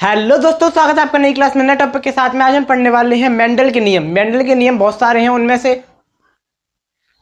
Hello दोस्तों, स्वागत है आपका नई क्लास में नए टॉपिक के साथ में। आज हम पढ़ने वाले हैं मेंडल के नियम। मेंडल के नियम बहुत सारे हैं, उनमें से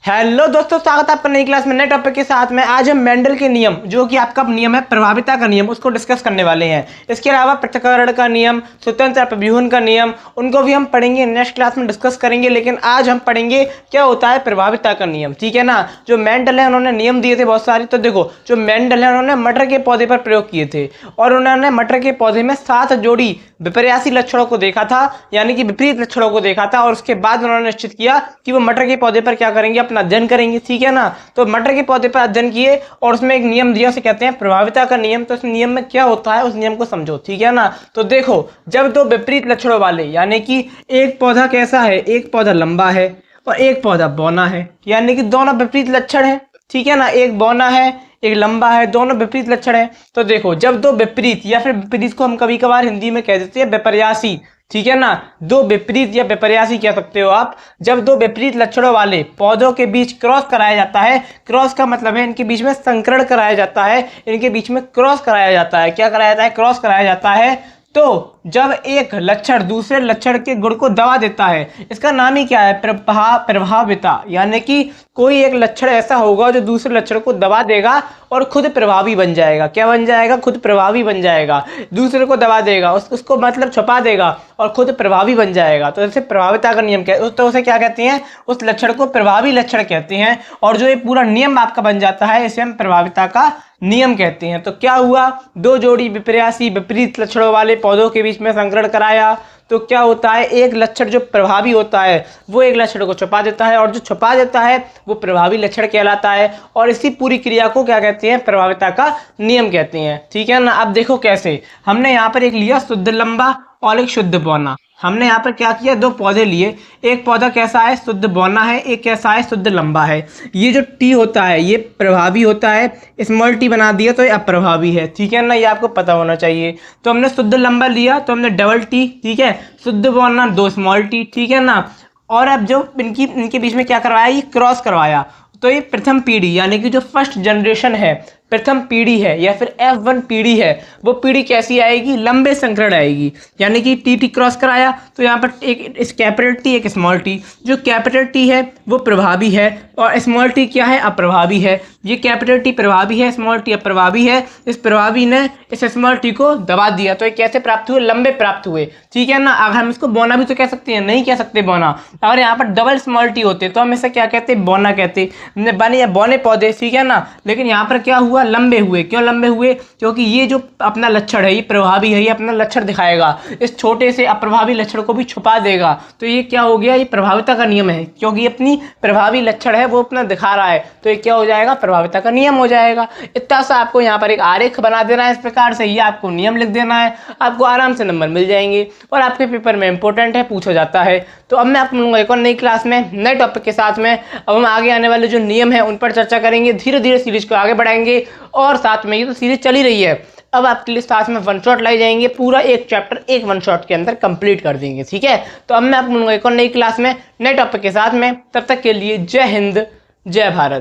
हेलो दोस्तों, स्वागत है आपका नई क्लास में नए टॉपिक के साथ में। आज हम मेंडल के नियम, जो कि आपका नियम है प्रभाविता का नियम, उसको डिस्कस करने वाले हैं। इसके अलावा पृथक्करण का नियम, स्वतंत्र अपव्यूहन का नियम, उनको भी हम पढ़ेंगे, नेक्स्ट क्लास में डिस्कस करेंगे। लेकिन आज हम पढ़ेंगे क्या होता है प्रभाविता का नियम, ठीक है ना। जो मेंडल है उन्होंने नियम दिए थे बहुत सारे। तो देखो, जो मेंडल है उन्होंने मटर के पौधे पर प्रयोग किए थे और उन्होंने मटर के पौधे में 7 जोड़ी विपर्यासी लक्षणों को देखा था, यानी कि विपरीत लक्षणों को देखा था। और उसके बाद उन्होंने निश्चित किया कि वो मटर के पौधे पर क्या करेंगे, अपना अध्ययन करेंगे, ठीक है ना। तो मटर के पौधे पर अध्ययन किए और उसमें एक नियम दिया, उसे कहते हैं प्रभाविता का नियम। तो इस नियम में क्या होता है, उस नियम को समझो, ठीक है ना। तो देखो, जब दो विपरीत लक्षणों वाले, यानी कि एक पौधा कैसा है, एक पौधा लंबा है और एक पौधा बौना है, यानी कि दोनों विपरीत लक्षण है, ठीक है ना। एक बौना है, एक लंबा है, दोनों विपरीत लक्षण है। तो देखो, जब दो विपरीत, या फिर विपरीत को हम कभी कभार हिंदी में कह देते हैं विपर्यासी, ठीक है ना। दो विपरीत या विपर्यासी कह सकते हो आप। जब दो विपरीत लक्षणों वाले पौधों के बीच क्रॉस कराया जाता है, क्रॉस का मतलब है इनके बीच में संकरण कराया जाता है, इनके बीच में क्रॉस कराया जाता है। क्या कराया जाता है, क्रॉस कराया जाता है। तो जब एक लक्षण दूसरे लक्षण के गुण को दबा देता है, इसका नाम ही क्या है, प्रभाविता। यानी कि कोई एक लक्षण ऐसा होगा जो दूसरे लक्षण को दबा देगा और खुद प्रभावी बन जाएगा। क्या बन जाएगा, खुद प्रभावी बन जाएगा। दूसरे को दबा देगा, उसको मतलब छुपा देगा और खुद प्रभावी बन जाएगा। तो जैसे प्रभाविता का नियम तो उसे क्या कहते हैं, उस लक्षण को प्रभावी लक्षण कहते हैं। और जो ये पूरा नियम आपका बन जाता है, इसे हम प्रभाविता का नियम कहते हैं। तो क्या हुआ, दो जोड़ी विपर्यासी विपरीत लक्षणों वाले पौधों के बीच में संकरण कराया, तो क्या होता है, एक लक्षण जो प्रभावी होता है वो एक लक्षण को छुपा देता है, और जो छुपा देता है वो प्रभावी लक्षण कहलाता है। और इसी पूरी क्रिया को क्या कहते हैं, प्रभाविता का नियम कहते हैं, ठीक है ना। अब देखो कैसे, हमने यहाँ पर एक लिया शुद्ध लंबा और एक शुद्ध बौना। हमने यहाँ पर क्या किया, दो पौधे लिए। एक पौधा कैसा है, शुद्ध बौना है, एक कैसा है, शुद्ध लंबा है। ये जो टी होता है ये प्रभावी होता है, स्मॉल टी बना दिया तो ये अप्रभावी है, ठीक है ना। ये आपको पता होना चाहिए। तो हमने शुद्ध लंबा लिया तो हमने डबल टी, ठीक है। शुद्ध बौना 2 स्मॉल टी, ठीक है ना। और अब जो इनके बीच में क्या करवाया, ये क्रॉस करवाया। तो ये प्रथम पीढ़ी, यानी कि जो फर्स्ट जनरेशन है, प्रथम पीढ़ी है या फिर F1 पीढ़ी है, वो पीढ़ी कैसी आएगी, लंबे संकरण आएगी। यानी कि टी क्रॉस कराया तो यहाँ पर एक इस कैपिटल टी एक स्मॉल टी। जो कैपिटल टी है वो प्रभावी है और स्मॉल टी क्या है, अप्रभावी है। ये कैपिटल टी प्रभावी है, स्मॉल टी अप्रभावी है। इस प्रभावी ने इस स्मॉल टी को दबा दिया, तो ये कैसे प्राप्त हुए, लंबे प्राप्त हुए, ठीक है ना। अगर हम इसको बौना भी तो कह सकते हैं, नहीं कह सकते बौना। अगर यहाँ पर डबल स्मॉल टी होते तो हम इसे क्या कहते, बौना कहते, बने या बौने पौधे, ठीक है ना। लेकिन यहाँ पर क्या हुआ, लंबे हुए। क्यों लंबे हुए, क्योंकि ये जो अपना लक्षण है ये प्रभावी है, ये अपना लक्षण दिखाएगा, इस छोटे से अप्रभावी लक्षण को भी छुपा देगा। तो ये क्या हो गया, ये प्रभाविता का नियम है, क्योंकि अपनी प्रभावी लक्षण है वो अपना दिखा रहा है। तो ये क्या हो जाएगा, प्रभाविता का नियम हो जाएगा। इतना सा आपको यहाँ पर एक आरेख बना देना है, इस प्रकार से ये आपको नियम लिख देना है, आपको आराम से नंबर मिल जाएंगे और आपके पेपर में इंपॉर्टेंट है, पूछा जाता है। तो अब मैं आप मिलूंगा एक और नई क्लास में नए टॉपिक के साथ में। अब हम आगे आने वाले जो नियम है उन पर चर्चा करेंगे, धीरे धीरे सीरीज को आगे बढ़ाएंगे। और साथ में ये तो सीरीज चली रही है, अब आपके लिए साथ में वन शॉट लाई जाएंगे, पूरा एक चैप्टर एक वन शॉट के अंदर कंप्लीट कर देंगे, ठीक है। तो अब मैं आप मिलूंगा एक और नई क्लास में नए टॉपिक के साथ में। तब तक के लिए जय हिंद, जय भारत।